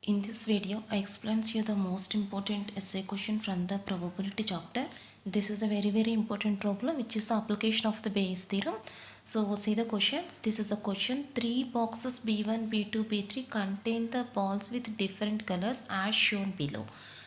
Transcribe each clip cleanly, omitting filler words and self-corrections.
In this video, I explain to you the most important essay question from the probability chapter. This is a very important problem which is the application of the Bayes theorem. So we'll see the questions. This is the question. 3 boxes B1, B2, B3 contain the balls with different colors as shown below.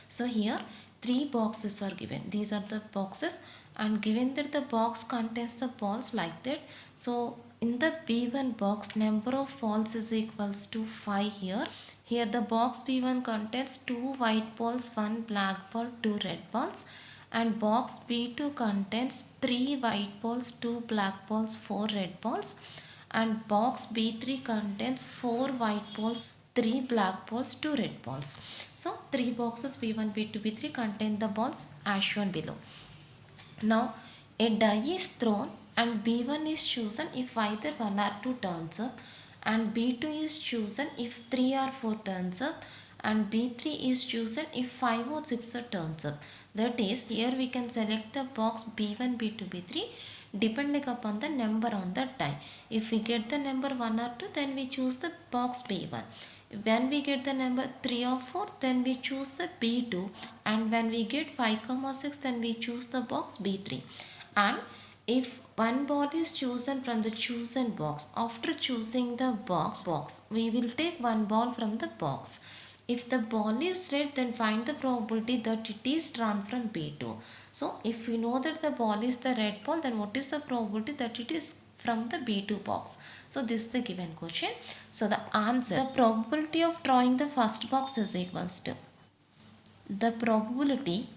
So here 3 boxes are given. These are the boxes and given that the box contains the balls like that. So in the B1 box, number of balls is equals to 5 here. Here the box B1 contains 2 white balls, 1 black ball, 2 red balls, and box B2 contains 3 white balls, 2 black balls, 4 red balls, and box B3 contains 4 white balls, 3 black balls, 2 red balls. So 3 boxes B1, B2, B3 contain the balls as shown below. Now a die is thrown and B1 is chosen if either 1 or 2 turns up, and B2 is chosen if 3 or 4 turns up, and B3 is chosen if 5 or 6 turns up. That is, here we can select the box B1, B2, B3 depending upon the number on the die. If we get the number 1 or 2, then we choose the box B1. When we get the number 3 or 4, then we choose the B2, and when we get 5, 6, then we choose the box B3. And if one ball is chosen from the chosen box, after choosing the box, we will take one ball from the box. If the ball is red, then find the probability that it is drawn from B2. So if we know that the ball is the red ball, then what is the probability that it is from the B2 box? So this is the given question. So the answer, the probability of drawing the first box is equals to the probability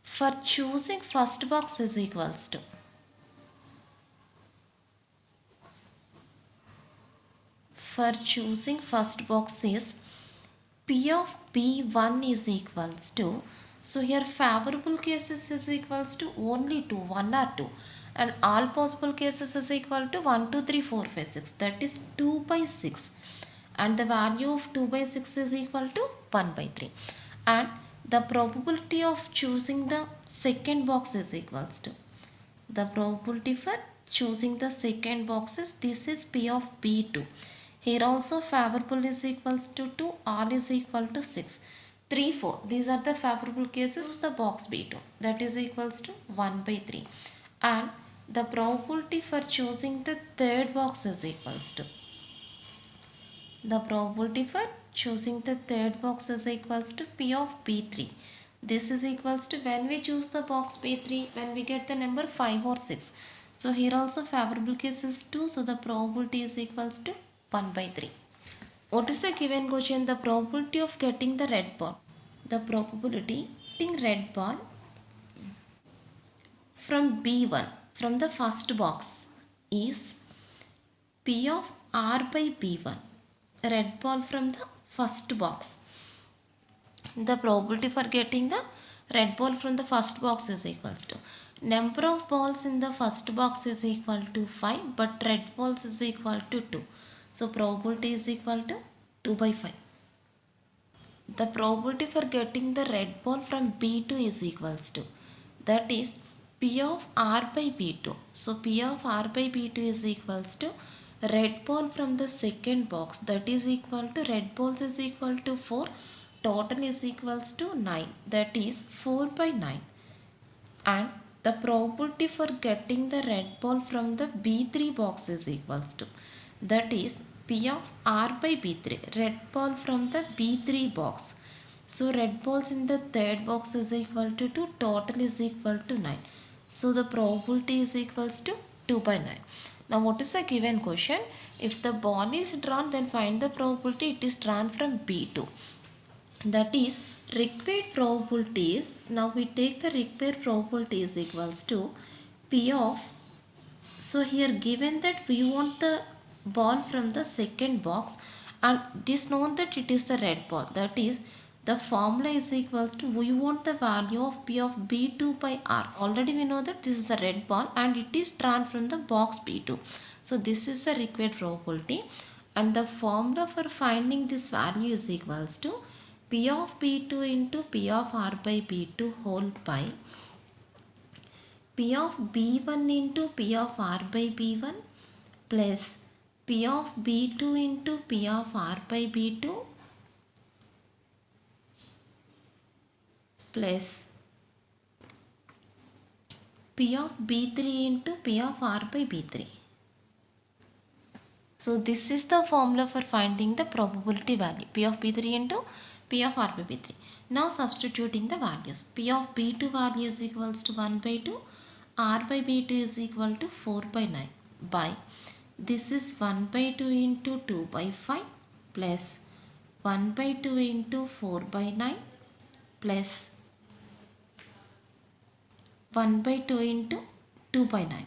for choosing first box is equals to for choosing first box is P of B1 is equals to, so here favorable cases is equals to only 2, 1 or 2, and all possible cases is equal to 1, 2, 3, 4, 5, 6, that is 2 by 6, and the value of 2 by 6 is equal to 1 by 3, and the probability of choosing the second box is equals to, the probability for choosing the second box is, this is P of B2. Here also favorable is equals to 2, all is equal to 6. 3, 4, these are the favorable cases of the box B2, that is equals to 1 by 3. And the probability for choosing the third box is equals to, the probability for choosing the third box is equals to P of B3. This is equals to, when we choose the box B3, when we get the number 5 or 6. So here also favorable case is 2, so the probability is equals to 1 by 3. What is the given question? The probability of getting the red ball. The probability of getting red ball from B1, from the first box, is P of R by B1. Red ball from the first box. The probability for getting the red ball from the first box is equals to, number of balls in the first box is equal to 5, but red balls is equal to 2. So probability is equal to 2 by 5. The probability for getting the red ball from B2 is equals to, that is P of R by B2. So P of R by B2 is equals to red ball from the second box, that is equal to, red balls is equal to 4, total is equals to 9, that is 4 by 9. And the probability for getting the red ball from the B3 box is equals to, that is P of R by B3, red ball from the B3 box. So red balls in the third box is equal to 2, total is equal to 9. So the probability is equals to 2 by 9. Now what is the given question? If the ball is drawn, then find the probability it is drawn from B2. That is required probability is, now we take the required probability is equals to P of, so here given that we want the ball from the second box and it is known that it is the red ball, that is the formula is equals to, we want the value of P of B2 by R. Already we know that this is the red ball and it is drawn from the box B2. So this is the required probability, and the formula for finding this value is equals to P of B2 into P of R by B2 whole by P of B1 into P of R by B1 plus P of B2 into P of R by B2 plus P of B3 into P of R by B3. So this is the formula for finding the probability value, P of B3 into P of R by B3. Now substituting the values. P of B2 value is equals to 1 by 2, R by B2 is equal to 4 by 9 by, this is 1 by 2 into 2 by 5 plus 1 by 2 into 4 by 9 plus 1 by 2 into 2 by 9.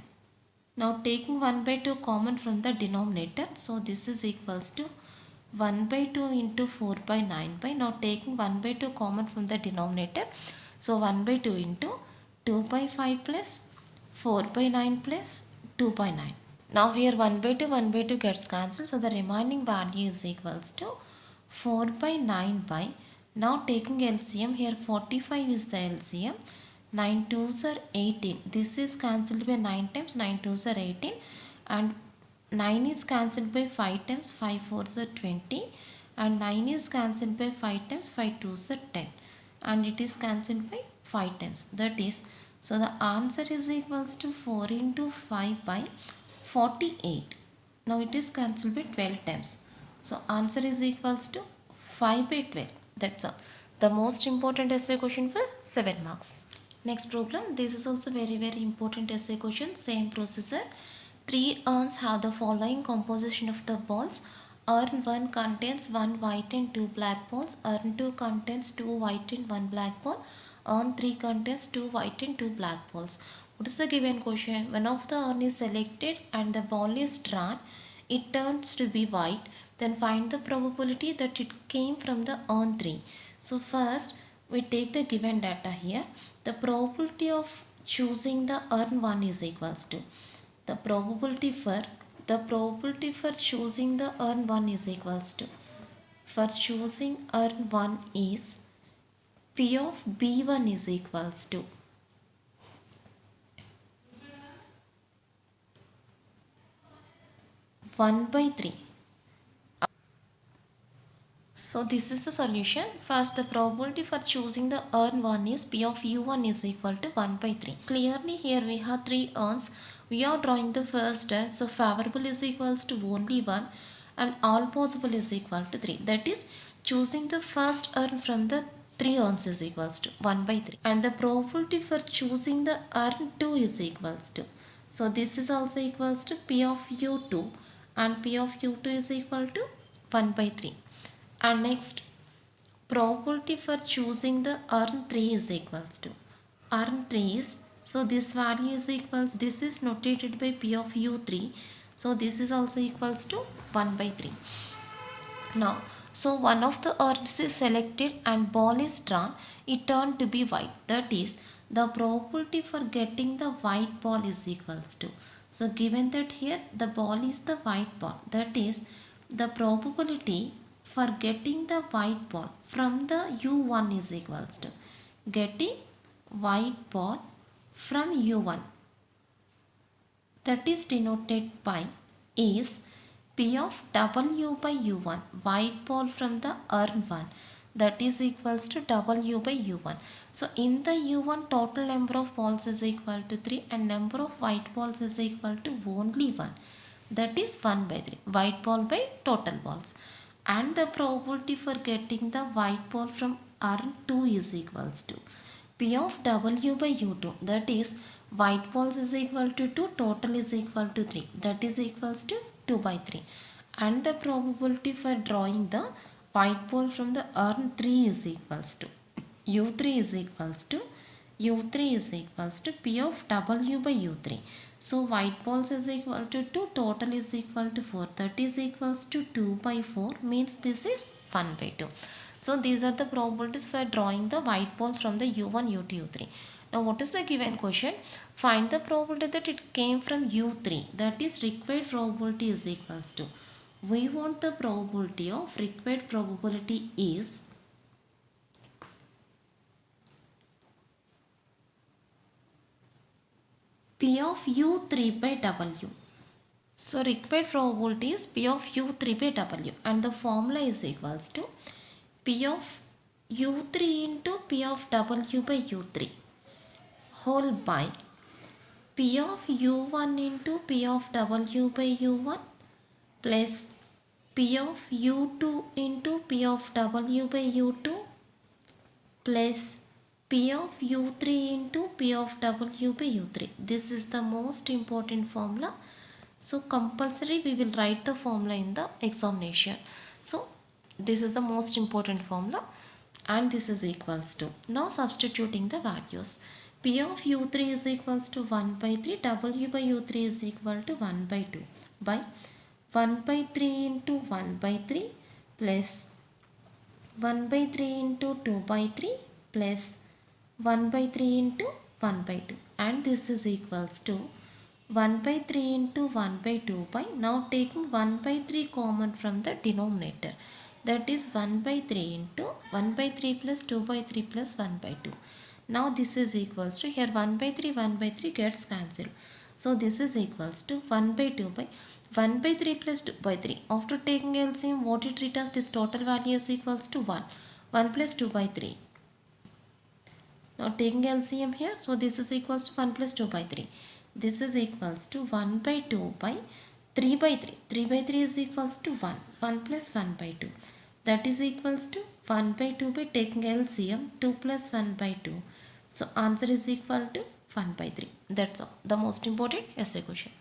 Now taking 1 by 2 common from the denominator, so this is equals to 1 by 2 into 4 by 9 by, now taking 1 by 2 common from the denominator, so 1 by 2 into 2 by 5 plus 4 by 9 plus 2 by 9. Now here 1 by 2 gets cancelled, so the remaining value is equals to 4 by 9 by, now taking LCM, here 45 is the LCM, 9 2s are 18, this is cancelled by 9 times, 9 2s are 18, and 9 is cancelled by 5 times, 5 4s are 20, and 9 is cancelled by 5 times, 5 2s are 10, and it is cancelled by 5 times, that is, so the answer is equals to 4 into 5 by 48. Now it is cancelled by 12 times. So answer is equals to 5 by 12. That's all. The most important essay question for 7 marks. Next problem. This is also very important essay question. Same procedure. 3 urns have the following composition of the balls. Urn 1 contains 1 white and 2 black balls. Urn 2 contains 2 white and 1 black ball. Urn 3 contains 2 white and 2 black balls. What is the given question? One of the urn is selected and the ball is drawn. It turns to be white. Then find the probability that it came from the urn 3. So first we take the given data here. The probability of choosing the urn 1 is equals to the probability for choosing the urn 1 is equals to, for choosing urn 1 is P of B1 is equals to 1 by 3. So this is the solution. First, the probability for choosing the urn 1 is P of U1 is equal to 1 by 3. Clearly here we have 3 urns. We are drawing the first urn. So favorable is equals to only 1 and all possible is equal to 3. That is, choosing the first urn from the 3 urns is equals to 1 by 3. And the probability for choosing the urn 2 is equals to. So this is also equals to P of U2 and P of U2 is equal to 1 by 3. And next, probability for choosing the urn 3 is equals to urn 3 is, so this value is equals, this is notated by P of U3, so this is also equals to 1 by 3. Now, so one of the urns is selected and ball is drawn, it turned to be white, that is, the probability for getting the white ball is equals to, so given that here the ball is the white ball, that is, the probability for getting the white ball from the U1 is equals to getting white ball from U1, that is denoted by is P of W by U1, white ball from the urn 1, that is equals to W by U1. So in the U1 total number of balls is equal to 3 and number of white balls is equal to only 1, that is 1 by 3, white ball by total balls. And the probability for getting the white ball from urn 2 is equals to P of W by U2, that is white balls is equal to 2, total is equal to 3, that is equals to 2 by 3. And the probability for drawing the white ball from the urn 3 is equals to U3 is equals to P of W by U3. So white balls is equal to 2, total is equal to 4, that is equals to 2 by 4, means this is 1 by 2. So these are the probabilities for drawing the white balls from the U1, U2, U3. Now what is the given question? Find the probability that it came from U3, that is required probability is equals to. We want the probability of required probability is P of U3 by W. So required probability is P of U3 by W and the formula is equals to P of u3 into p of w by u3 whole by p of u1 into p of w by u1 plus p of u2 into p of w by u2 plus p of u3 into p of w by u3. This is the most important formula. So compulsory we will write the formula in the examination. So this is the most important formula and this is equals to, now substituting the values, p of u3 is equals to 1 by 3, w by u3 is equal to 1 by 2 by 1 by 3 into 1 by 3 plus 1 by 3 into 2 by 3 plus 1 by 3 into 1 by 2, and this is equals to 1 by 3 into 1 by 2 by, now taking 1 by 3 common from the denominator, that is 1 by 3 into 1 by 3 plus 2 by 3 plus 1 by 2. Now this is equals to, here 1 by 3 gets cancelled. So this is equals to 1 by 2 by 1 by 3 plus 2 by 3. After taking LCM, what it returns, this total value is equals to 1. 1 plus 2 by 3. Now taking LCM here, so this is equals to 1 plus 2 by 3. This is equals to 1 by 2 by 3 by 3. 3 by 3 is equals to 1. 1 plus 1 by 2. That is equals to 1 by 2 by taking LCM, 2 plus 1 by 2. So answer is equal to 1 by 3. That's all. The most important essay question.